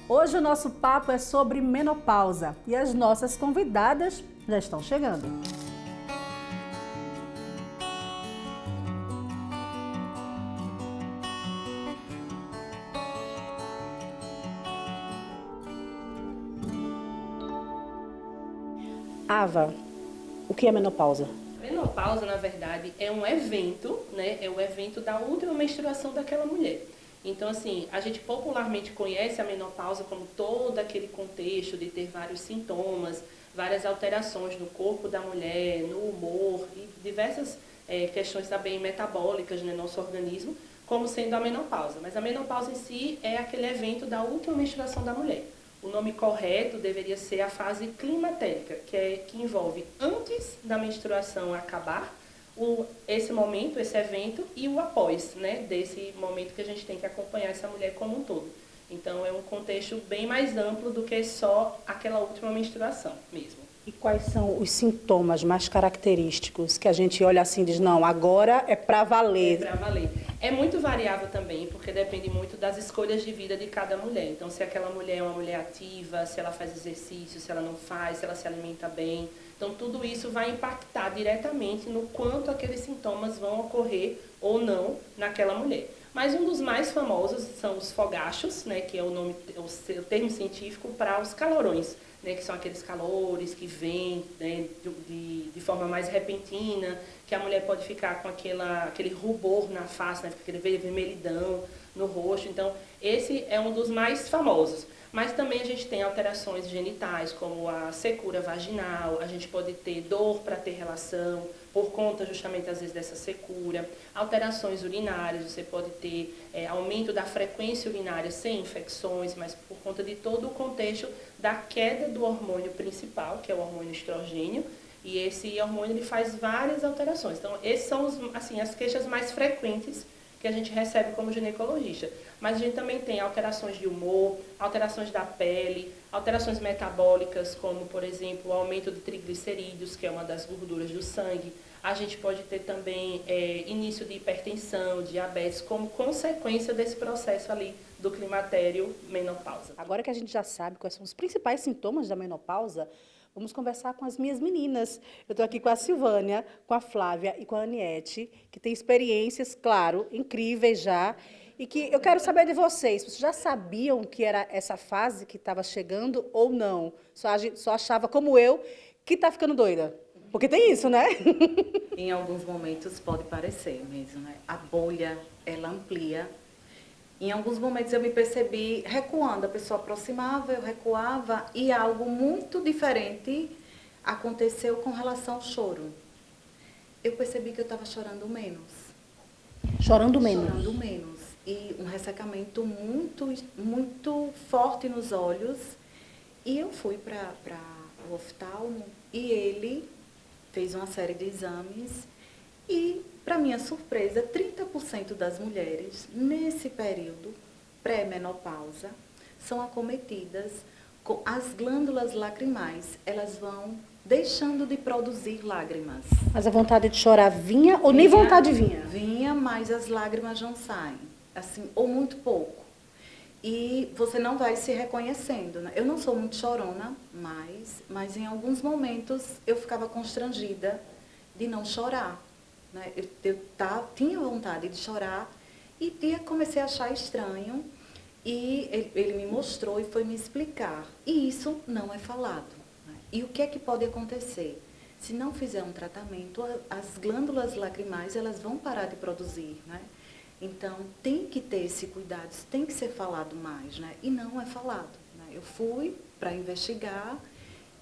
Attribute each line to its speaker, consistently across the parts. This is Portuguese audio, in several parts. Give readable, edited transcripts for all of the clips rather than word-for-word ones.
Speaker 1: Hoje o nosso papo é sobre menopausa e as nossas convidadas já estão chegando. Ava, o que é menopausa?
Speaker 2: Menopausa, na verdade, é um evento, né? É o evento da última menstruação daquela mulher. Então, assim, a gente popularmente conhece a menopausa como todo aquele contexto de ter vários sintomas, várias alterações no corpo da mulher, no humor e diversas questões também metabólicas no nosso organismo, como sendo a menopausa. Mas a menopausa em si é aquele evento da última menstruação da mulher. O nome correto deveria ser a fase climatérica, que envolve antes da menstruação acabar, esse momento, esse evento, e o após, né, desse momento que a gente tem que acompanhar essa mulher como um todo. Então, é um contexto bem mais amplo do que só aquela última menstruação mesmo.
Speaker 1: E quais são os sintomas mais característicos que a gente olha assim e diz, não, agora é pra valer?
Speaker 2: É para valer. É muito variável também, porque depende muito das escolhas de vida de cada mulher. Então, se aquela mulher é uma mulher ativa, se ela faz exercício, se ela não faz, se ela se alimenta bem. Então, tudo isso vai impactar diretamente no quanto aqueles sintomas vão ocorrer ou não naquela mulher. Mas um dos mais famosos são os fogachos, né, que é o termo científico para os calorões, né, que são aqueles calores que vêm, né, de forma mais repentina, que a mulher pode ficar com aquele rubor na face, né, aquele vermelhidão no rosto. Então, esse é um dos mais famosos. Mas também a gente tem alterações genitais, como a secura vaginal, a gente pode ter dor para ter relação, por conta justamente às vezes dessa secura, alterações urinárias, você pode ter aumento da frequência urinária sem infecções, mas por conta de todo o contexto da queda do hormônio principal, que é o hormônio estrogênio, e esse hormônio ele faz várias alterações. Então, esses são as queixas mais frequentes que a gente recebe como ginecologista. Mas a gente também tem alterações de humor, alterações da pele, alterações metabólicas, como, por exemplo, o aumento de triglicerídeos, que é uma das gorduras do sangue. A gente pode ter também início de hipertensão, diabetes, como consequência desse processo ali do climatério menopausa.
Speaker 1: Agora que a gente já sabe quais são os principais sintomas da menopausa, vamos conversar com as minhas meninas. Eu estou aqui com a Silvânia, com a Flávia e com a Aniette, que têm experiências, claro, incríveis já. E que eu quero saber de vocês, vocês já sabiam que era essa fase que estava chegando ou não? Só achava, como eu, que está ficando doida. Porque tem isso, né?
Speaker 3: Em alguns momentos pode parecer mesmo, né? A bolha, ela amplia. Em alguns momentos eu me percebi recuando, a pessoa aproximava, eu recuava e algo muito diferente aconteceu com relação ao choro. Eu percebi que eu estava chorando menos.
Speaker 1: Chorando menos.
Speaker 3: Chorando menos. E um ressecamento muito forte nos olhos. E eu fui para o oftalmo e ele fez uma série de exames e, para minha surpresa, 30% das mulheres, nesse período pré-menopausa, são acometidas com as glândulas lacrimais. Elas vão deixando de produzir lágrimas.
Speaker 1: Mas a vontade de chorar vinha ou nem vontade vinha?
Speaker 3: Vinha, mas as lágrimas não saem, assim, ou muito pouco. E você não vai se reconhecendo, né? Eu não sou muito chorona, mas em alguns momentos eu ficava constrangida de não chorar, né? Tinha vontade de chorar e comecei a achar estranho. E ele me mostrou e foi me explicar. E isso não é falado, né? E o que é que pode acontecer? Se não fizer um tratamento, as glândulas lacrimais elas vão parar de produzir, né? Então, tem que ter esse cuidado, isso tem que ser falado mais, né? E não é falado, né? Eu fui para investigar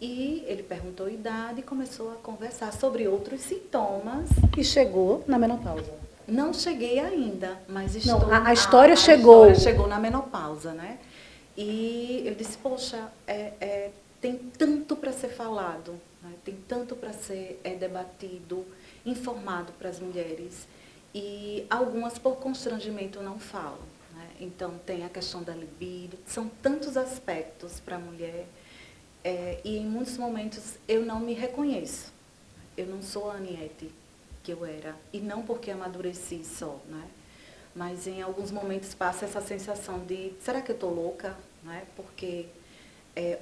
Speaker 3: e ele perguntou a idade e começou a conversar sobre outros sintomas.
Speaker 1: E chegou na menopausa.
Speaker 3: Não cheguei ainda, mas estou...
Speaker 1: Não, a história chegou.
Speaker 3: A história chegou na menopausa, né? E eu disse, poxa, tem tanto para ser falado, né? Tem tanto para ser debatido, informado para as mulheres. E algumas, por constrangimento, não falam, né? Então, tem a questão da libido, são tantos aspectos para a mulher, e em muitos momentos eu não me reconheço. Eu não sou a Aniette que eu era, e não porque amadureci só, né? Mas em alguns momentos passa essa sensação de, será que eu estou louca? né? Porque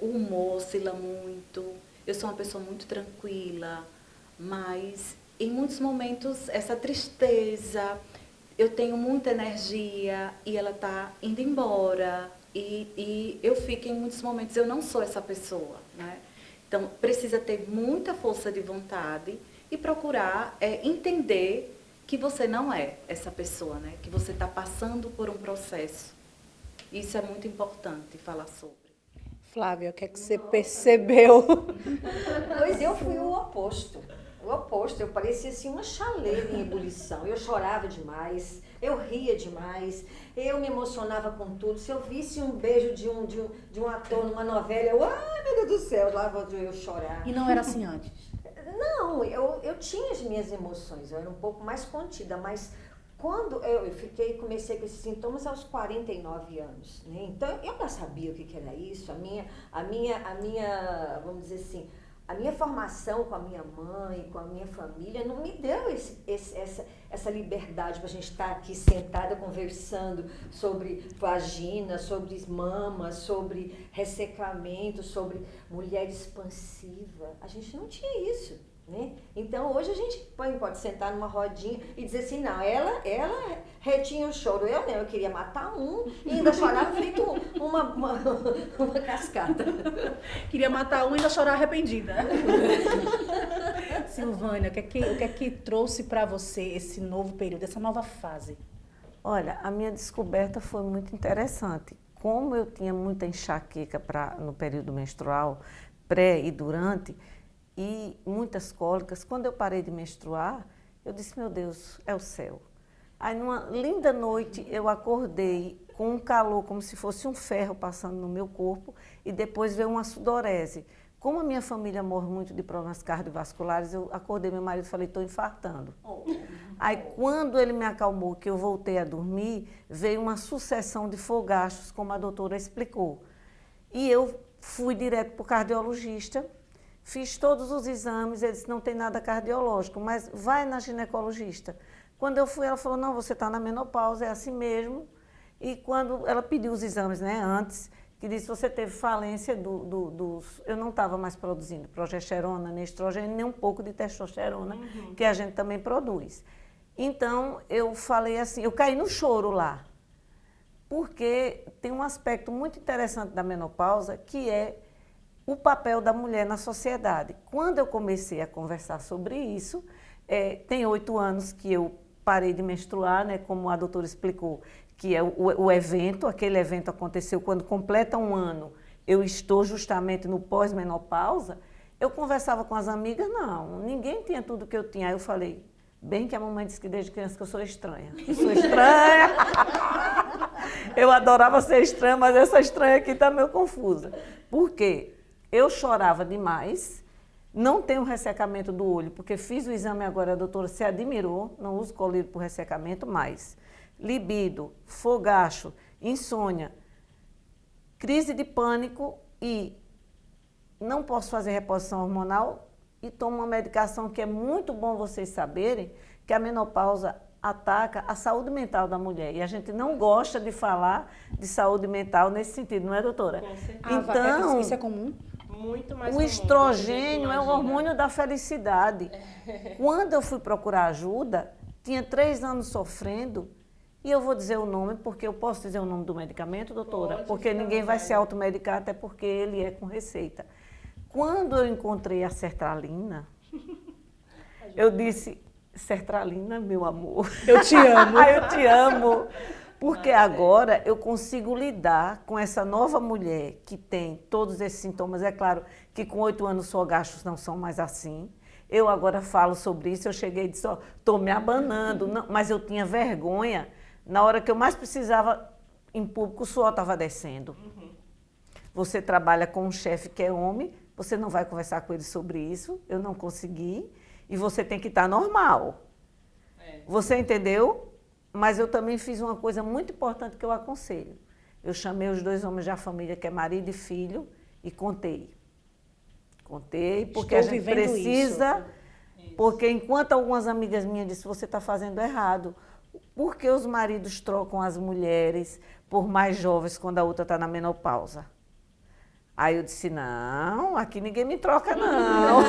Speaker 3: o humor oscila muito. Eu sou uma pessoa muito tranquila, mas em muitos momentos essa tristeza, eu tenho muita energia e ela está indo embora. E eu fico em muitos momentos, eu não sou essa pessoa, né? Então, precisa ter muita força de vontade e procurar entender que você não é essa pessoa, né? Que você está passando por um processo. Isso é muito importante falar sobre.
Speaker 1: Flávia, o que é que você percebeu?
Speaker 4: Pois eu fui o oposto. O oposto, eu parecia assim uma chaleira em ebulição. Eu chorava demais, eu ria demais, eu me emocionava com tudo. Se eu visse um beijo de um ator numa novela, ai meu Deus do céu, lá vou eu chorar.
Speaker 1: E não era assim antes?
Speaker 4: Não, eu tinha as minhas emoções, eu era um pouco mais contida, mas quando comecei com esses sintomas aos 49 anos, né? Então eu já sabia o que era isso, a minha, vamos dizer assim, a minha formação com a minha mãe, com a minha família, não me deu essa liberdade para a gente estar aqui sentada conversando sobre vagina, sobre mama, sobre ressecamento, sobre mulher expansiva. A gente não tinha isso, né? Então hoje a gente pode sentar numa rodinha e dizer assim, não, ela retinha o choro, eu não, eu queria matar um e ainda chorava feito uma cascata.
Speaker 1: Queria matar um e ainda chorar arrependida. Silvânia, o que é que trouxe para você esse novo período, essa nova fase?
Speaker 5: Olha, a minha descoberta foi muito interessante. Como eu tinha muita enxaqueca no período menstrual, pré e durante, e muitas cólicas, quando eu parei de menstruar, eu disse, meu Deus, é o céu. Aí, numa linda noite, eu acordei com um calor, como se fosse um ferro passando no meu corpo, e depois veio uma sudorese. Como a minha família morre muito de problemas cardiovasculares, eu acordei meu marido e falei, estou infartando. Aí, quando ele me acalmou, que eu voltei a dormir, veio uma sucessão de fogachos, como a doutora explicou. E eu fui direto para o cardiologista, fiz todos os exames, ele disse, não tem nada cardiológico, mas vai na ginecologista. Quando eu fui, ela falou, não, você está na menopausa, é assim mesmo. E quando ela pediu os exames, né, antes, que disse, você teve falência dos... Eu não estava mais produzindo progesterona, nem estrogênio, nem um pouco de testosterona, que a gente também produz. Então, eu falei assim, eu caí no choro lá, porque tem um aspecto muito interessante da menopausa, que é o papel da mulher na sociedade. Quando eu comecei a conversar sobre isso, tem 8 anos que eu parei de menstruar, né, como a doutora explicou, que é o evento, aquele evento aconteceu quando completa um ano, eu estou justamente no pós-menopausa, eu conversava com as amigas, não, ninguém tinha tudo que eu tinha. Aí eu falei, bem que a mamãe disse que desde criança que eu sou estranha. Eu sou estranha. Eu adorava ser estranha, mas essa estranha aqui está meio confusa. Por quê? Eu chorava demais, não tenho ressecamento do olho, porque fiz o exame agora, a doutora se admirou, não uso colírio por ressecamento, mas libido, fogacho, insônia, crise de pânico e não posso fazer reposição hormonal e tomo uma medicação que é muito bom vocês saberem, que a menopausa ataca a saúde mental da mulher. E a gente não gosta de falar de saúde mental nesse sentido, não é, doutora?
Speaker 2: Com certeza.
Speaker 1: Então, isso é comum?
Speaker 2: Muito mais
Speaker 5: o
Speaker 2: comum,
Speaker 5: estrogênio é o
Speaker 2: imagina.
Speaker 5: hormônio da felicidade. Quando eu fui procurar ajuda, tinha 3 anos sofrendo, e eu vou dizer o nome, porque eu posso dizer o nome do medicamento, doutora?
Speaker 2: Pode,
Speaker 5: porque
Speaker 2: fica à
Speaker 5: ninguém vai
Speaker 2: vontade.
Speaker 5: se automedicar, até porque ele é com receita. Quando eu encontrei a sertralina, eu disse, sertralina, meu amor.
Speaker 1: Eu te amo.
Speaker 5: Eu te amo. Porque agora eu consigo lidar com essa nova mulher que tem todos esses sintomas. É claro que com 8 anos os fogachos não são mais assim. Eu agora falo sobre isso, eu cheguei e disse, ó, estou me abanando. Não, mas eu tinha vergonha. Na hora que eu mais precisava, em público, o suor estava descendo. Você trabalha com um chefe que é homem, você não vai conversar com ele sobre isso, eu não consegui, e você tem que estar normal. Você entendeu? Mas eu também fiz uma coisa muito importante que eu aconselho. Eu chamei os 2 homens da família, que é marido e filho, e contei. Contei, porque
Speaker 1: Estou
Speaker 5: a gente
Speaker 1: vivendo
Speaker 5: precisa, porque enquanto algumas amigas minhas disseram, você está fazendo errado, Por que os maridos trocam as mulheres por mais jovens quando a outra está na menopausa? Aí eu disse, não, aqui ninguém me troca, não.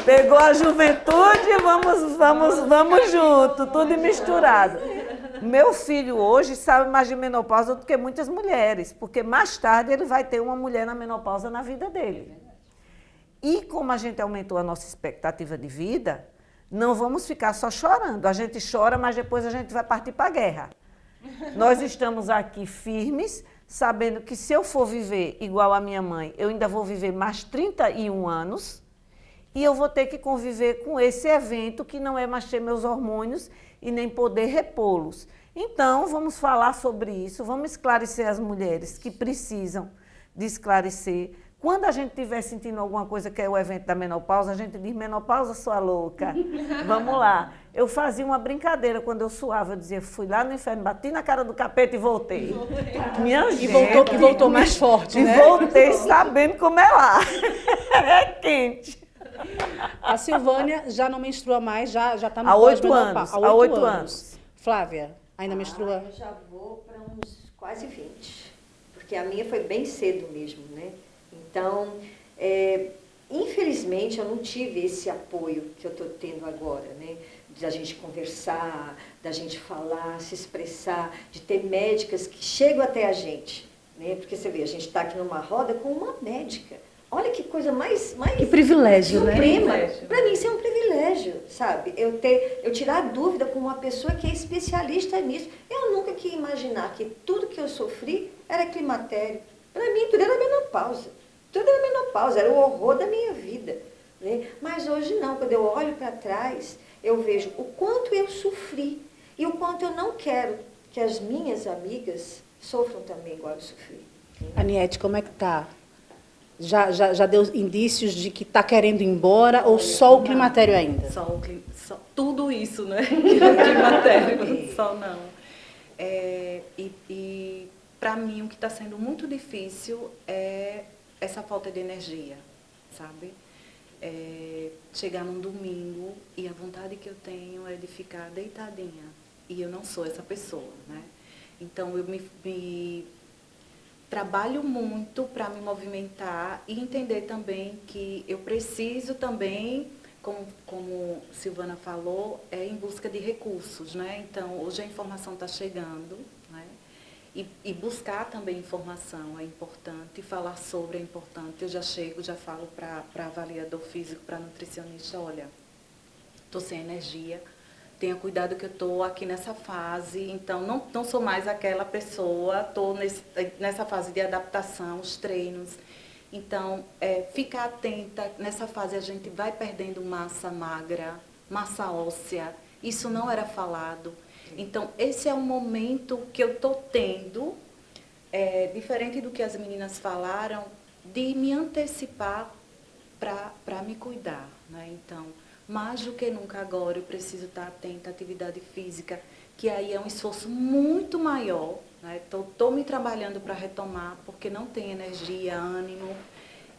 Speaker 5: Pegou a juventude, vamos junto, tudo misturado. Meu filho hoje sabe mais de menopausa do que muitas mulheres, porque mais tarde ele vai ter uma mulher na menopausa na vida dele. E como a gente aumentou a nossa expectativa de vida, não vamos ficar só chorando. A gente chora, mas depois a gente vai partir para a guerra. Nós estamos aqui firmes, sabendo que se eu for viver igual a minha mãe, eu ainda vou viver mais 31 anos e eu vou ter que conviver com esse evento que não é mais ter meus hormônios e nem poder repô-los. Então, vamos falar sobre isso, vamos esclarecer as mulheres que precisam de esclarecer. Quando a gente estiver sentindo alguma coisa que é o evento da menopausa, a gente diz, menopausa, sua louca, vamos lá. Eu fazia uma brincadeira quando eu suava, eu dizia, fui lá no inferno, bati na cara do capeta e voltei. Minha gente,
Speaker 1: E voltou mais forte, né?
Speaker 5: E voltei sabendo como é lá. É quente.
Speaker 1: A Silvânia já não menstrua mais, já está no
Speaker 5: Há 8
Speaker 1: pós-menopausa.
Speaker 5: anos. Há 8 anos.
Speaker 1: Flávia, ainda menstrua?
Speaker 4: Eu já vou para uns quase 20, porque a minha foi bem cedo mesmo, né? Então, infelizmente, eu não tive esse apoio que eu estou tendo agora, né? Da gente conversar, da gente falar, se expressar, de ter médicas que chegam até a gente, né? Porque você vê, a gente está aqui numa roda com uma médica. Olha que coisa mais
Speaker 1: Que privilégio, né?
Speaker 4: Para mim isso é um privilégio, sabe? Eu tirar dúvida com uma pessoa que é especialista nisso. Eu nunca quis imaginar que tudo que eu sofri era climatério. Para mim tudo era menopausa. Tudo era menopausa, era o horror da minha vida, né? Mas hoje não, quando eu olho para trás, eu vejo o quanto eu sofri e o quanto eu não quero que as minhas amigas sofram também igual eu sofri.
Speaker 1: Aniete, como é que tá? Já deu indícios de que está querendo ir embora ou só o climatério ainda?
Speaker 3: Só tudo isso, né? Que é o climatério, só não. E para mim o que está sendo muito difícil é essa falta de energia, sabe? Chegar num domingo e a vontade que eu tenho é de ficar deitadinha. E eu não sou essa pessoa, né? Então eu me trabalho muito para me movimentar e entender também que eu preciso também, como Silvana falou, em busca de recursos, né? Então, hoje a informação está chegando, né? E buscar também informação é importante, falar sobre é importante. Eu já chego, já falo para avaliador físico, para nutricionista, olha, estou sem energia, tenha cuidado que eu estou aqui nessa fase, então não sou mais aquela pessoa, estou nessa fase de adaptação, os treinos. Então, ficar atenta, nessa fase a gente vai perdendo massa magra, massa óssea, isso não era falado. Então, esse é um momento que eu estou tendo, diferente do que as meninas falaram, de me antecipar para me cuidar, né? Então, mais do que nunca agora eu preciso estar atenta à atividade física, que aí é um esforço muito maior, né? Estou me trabalhando para retomar, porque não tem energia, ânimo,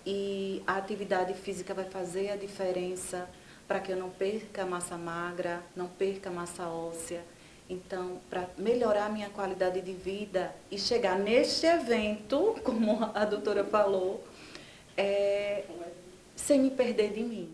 Speaker 3: e a atividade física vai fazer a diferença para que eu não perca massa magra, não perca massa óssea. Então, para melhorar a minha qualidade de vida e chegar neste evento, como a doutora falou, sem me perder de mim.